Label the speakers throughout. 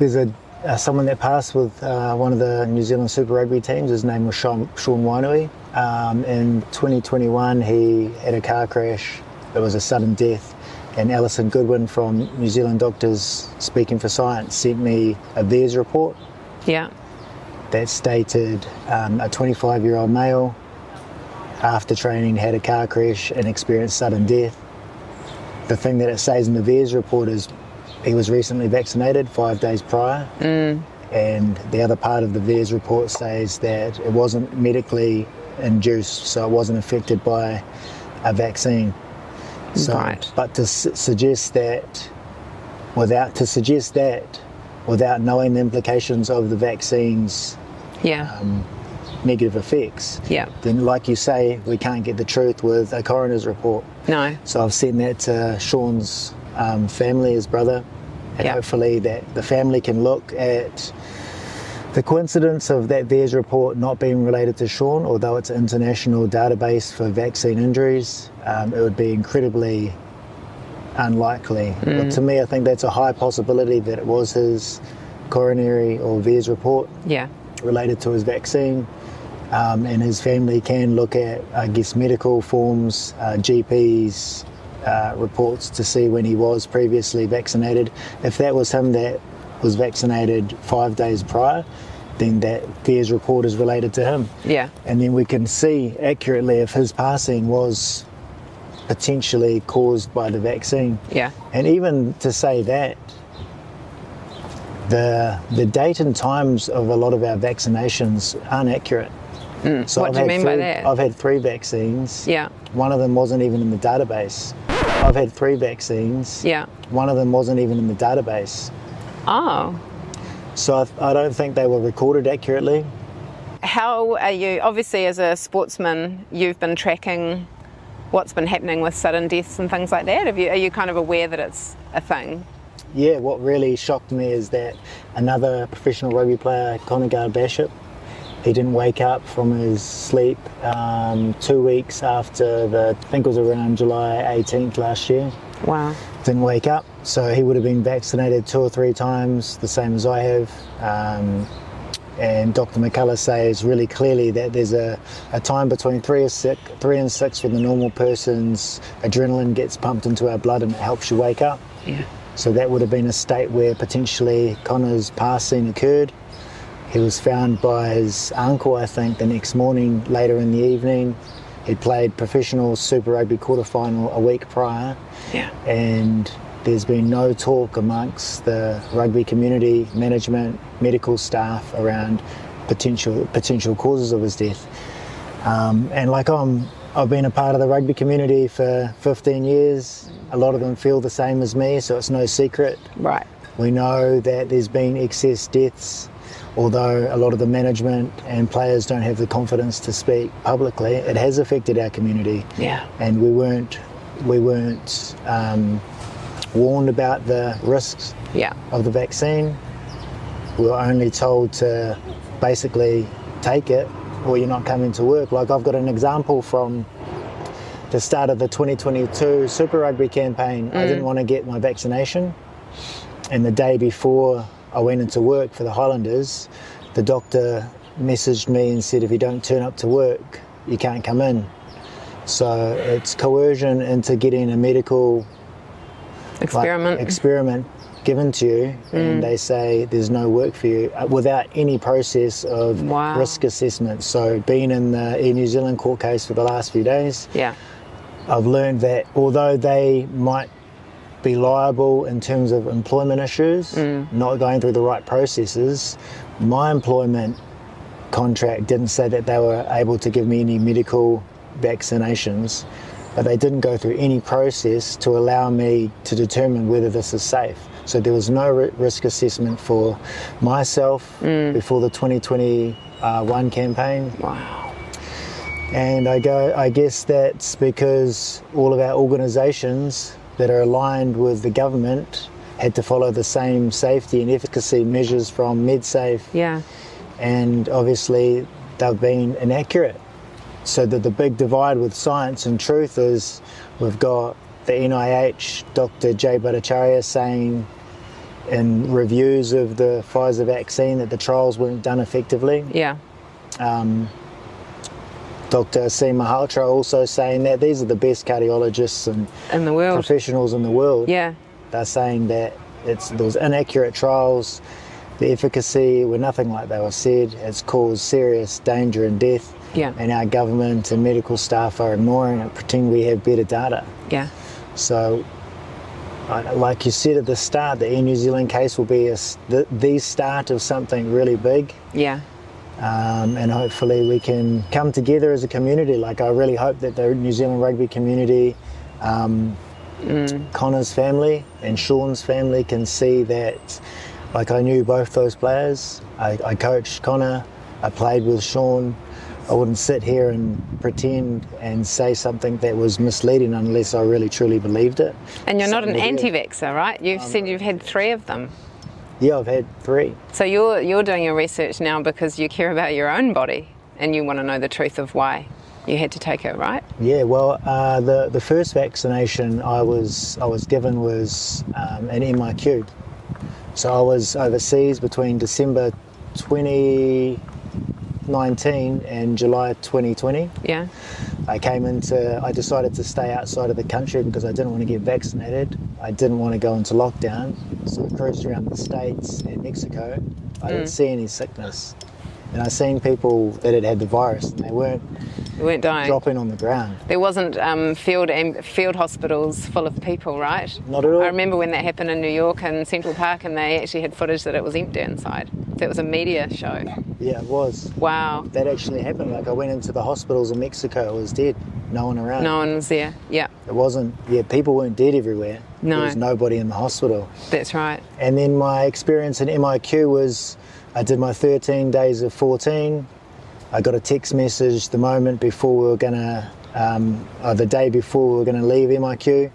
Speaker 1: There's someone that passed with one of the New Zealand Super Rugby teams. His name was Sean Wainui. In 2021, he had a car crash. It was a sudden death. And Alison Goodwin from New Zealand Doctors Speaking for Science sent me a VAERS report.
Speaker 2: Yeah.
Speaker 1: That stated a 25-year-old male, after training, had a car crash and experienced sudden death. The thing that it says in the VAERS report is he was recently vaccinated 5 days prior. And the other part of the VAERS report says that it wasn't medically induced, so it wasn't affected by a vaccine. So,
Speaker 2: right.
Speaker 1: But to suggest that without knowing the implications of the vaccine's negative effects, then like you say, we can't get the truth with a coroner's report.
Speaker 2: No.
Speaker 1: So I've sent that to Sean's family, his brother, and hopefully that the family can look at the coincidence of that VAERS report not being related to Sean, although it's an international database for vaccine injuries. It would be incredibly unlikely. But to me, I think that's a high possibility that it was his coronary or VAERS report related to his vaccine. And his family can look at, I guess, medical forms, GPs, reports to see when he was previously vaccinated. If that was him that was vaccinated 5 days prior, then that VAERS report is related to him.
Speaker 2: Yeah.
Speaker 1: And then we can see accurately if his passing was potentially caused by the vaccine.
Speaker 2: Yeah.
Speaker 1: And even to say that, the date and times of a lot of our vaccinations aren't accurate. So
Speaker 2: What do you mean by that?
Speaker 1: I've had 3 vaccines.
Speaker 2: Yeah.
Speaker 1: One of them wasn't even in the database. I've had 3 vaccines.
Speaker 2: Yeah.
Speaker 1: One of them wasn't even in the database.
Speaker 2: Oh.
Speaker 1: So I don't think they were recorded accurately.
Speaker 2: How are you, obviously as a sportsman, you've been tracking what's been happening with sudden deaths and things like that? Are you kind of aware that it's a thing?
Speaker 1: Yeah, what really shocked me is that another professional rugby player, Connor Garden-Bachop, he didn't wake up from his sleep 2 weeks after I think it was around July 18th last year.
Speaker 2: Wow.
Speaker 1: Didn't wake up, so he would have been vaccinated 2 or 3 times, the same as I have. And Dr. McCullough says really clearly that there's a time between 3 and 6 when the normal person's adrenaline gets pumped into our blood and it helps you wake up.
Speaker 2: Yeah.
Speaker 1: So that would have been a state where potentially Connor's passing occurred. He was found by his uncle, I think, the next morning, later in the evening. He'd played professional Super Rugby quarterfinal a week prior.
Speaker 2: Yeah.
Speaker 1: And there's been no talk amongst the rugby community, management, medical staff around potential causes of his death. And like I've been a part of the rugby community for 15 years. A lot of them feel the same as me, so it's no secret.
Speaker 2: Right.
Speaker 1: We know that there's been excess deaths, although a lot of the management and players don't have the confidence to speak publicly. It has affected our community.
Speaker 2: Yeah.
Speaker 1: And we weren't warned about the risks of the vaccine. We were only told to basically take it or you're not coming to work. Like I've got an example from the start of the 2022 Super Rugby campaign. I didn't want to get my vaccination, and the day before I went into work for the Highlanders, the doctor messaged me and said, if you don't turn up to work, you can't come in. So it's coercion into getting a medical experiment given to you, and they say there's no work for you without any process of risk assessment. So being in the Air New Zealand court case for the last few days, I've learned that although they might be liable in terms of employment issues, not going through the right processes, my employment contract didn't say that they were able to give me any medical vaccinations, but they didn't go through any process to allow me to determine whether this is safe. So there was no risk assessment for myself before the 2021 campaign.
Speaker 2: Wow.
Speaker 1: And I guess that's because all of our organisations that are aligned with the government had to follow the same safety and efficacy measures from MedSafe.
Speaker 2: Yeah.
Speaker 1: And obviously they've been inaccurate. So that the big divide with science and truth is we've got the NIH, Dr. Jay Bhattacharya saying in reviews of the Pfizer vaccine that the trials weren't done effectively.
Speaker 2: Yeah.
Speaker 1: Dr. C. Mahaltra also saying that these are the best cardiologists and
Speaker 2: In the world.
Speaker 1: professionals in the world.
Speaker 2: Yeah.
Speaker 1: They're saying that there was inaccurate trials, the efficacy were nothing like they were said, it's caused serious danger and death,
Speaker 2: Yeah.
Speaker 1: and our government and medical staff are ignoring it, pretending we have better data.
Speaker 2: Yeah.
Speaker 1: So, like you said at the start, the Air New Zealand case will be the start of something really big.
Speaker 2: Yeah.
Speaker 1: And hopefully we can come together as a community. Like, I really hope that the New Zealand rugby community, Connor's family and Sean's family can see that, like, I knew both those players. I coached Connor, I played with Sean. I wouldn't sit here and pretend and say something that was misleading unless I really truly believed it.
Speaker 2: And you're not an
Speaker 1: Something to do.
Speaker 2: anti-vaxxer, right? You've said you've had 3 of them.
Speaker 1: Yeah, I've had 3.
Speaker 2: So you're doing your research now because you care about your own body and you want to know the truth of why you had to take it, right?
Speaker 1: Yeah, well, the first vaccination I was given was an MIQ. So I was overseas between December 2019 and July 2020.
Speaker 2: Yeah.
Speaker 1: I decided to stay outside of the country because I didn't want to get vaccinated. I didn't want to go into lockdown. So I cruised around the States and Mexico. I didn't see any sickness. And I seen people that had the virus and they weren't
Speaker 2: dying.
Speaker 1: dropping on the ground.
Speaker 2: There wasn't field hospitals full of people, right?
Speaker 1: Not at all.
Speaker 2: I remember when that happened in New York and Central Park, and they actually had footage that it was empty inside. So it was a media show.
Speaker 1: Yeah, it was.
Speaker 2: Wow.
Speaker 1: That actually happened. Like, I went into the hospitals in Mexico, it was dead. No one around.
Speaker 2: No one was there. Yeah,
Speaker 1: It wasn't, people weren't dead everywhere.
Speaker 2: No.
Speaker 1: There was nobody in the hospital.
Speaker 2: that's right.
Speaker 1: And then my experience in MIQ was, I did my 13 days of 14. I got a text message the moment before we were gonna, the day before we were gonna leave MIQ.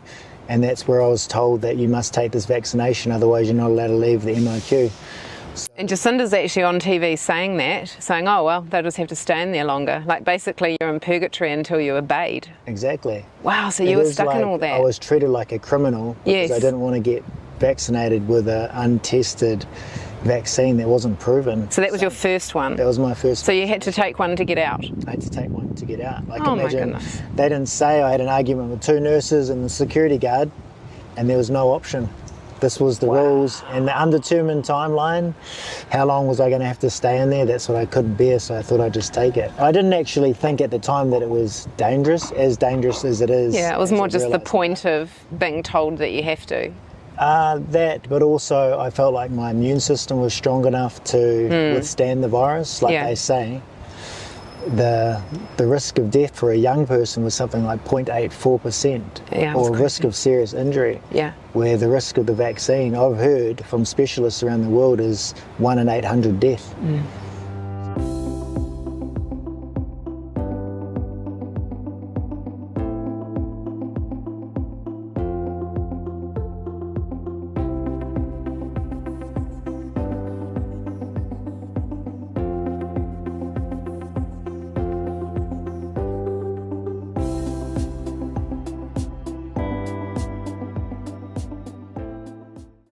Speaker 1: And that's where I was told that you must take this vaccination, otherwise you're not allowed to leave the MIQ.
Speaker 2: And Jacinda's actually on TV saying that, saying, oh, well, they'll just have to stay in there longer. Like, basically, you're in purgatory until you obeyed.
Speaker 1: Exactly.
Speaker 2: Wow, so you were stuck in all that.
Speaker 1: I was treated like a criminal because
Speaker 2: Yes.
Speaker 1: I didn't want to get vaccinated with an untested vaccine that wasn't proven.
Speaker 2: So that was your first one.
Speaker 1: That was my first.
Speaker 2: So you had to take one to get out.
Speaker 1: I had to take one to get out. Like,
Speaker 2: Oh, my
Speaker 1: imagine,
Speaker 2: goodness.
Speaker 1: they didn't say. I had an argument with 2 nurses and the security guard, and there was no option. This was the rules and the undetermined timeline. How long was I going to have to stay in there? That's what I couldn't bear, so I thought I'd just take it. I didn't actually think at the time that it was dangerous as it is.
Speaker 2: Yeah, it was
Speaker 1: as
Speaker 2: more
Speaker 1: I
Speaker 2: just the
Speaker 1: realised.
Speaker 2: point of being told that you have to.
Speaker 1: That, but also I felt like my immune system was strong enough to withstand the virus. Like
Speaker 2: Yeah.
Speaker 1: they say, the risk of death for a young person was something like 0.84%,
Speaker 2: Yeah,
Speaker 1: or
Speaker 2: that's
Speaker 1: risk of serious injury.
Speaker 2: Yeah.
Speaker 1: Where the risk of the vaccine, I've heard from specialists around the world, is 1 in 800 death.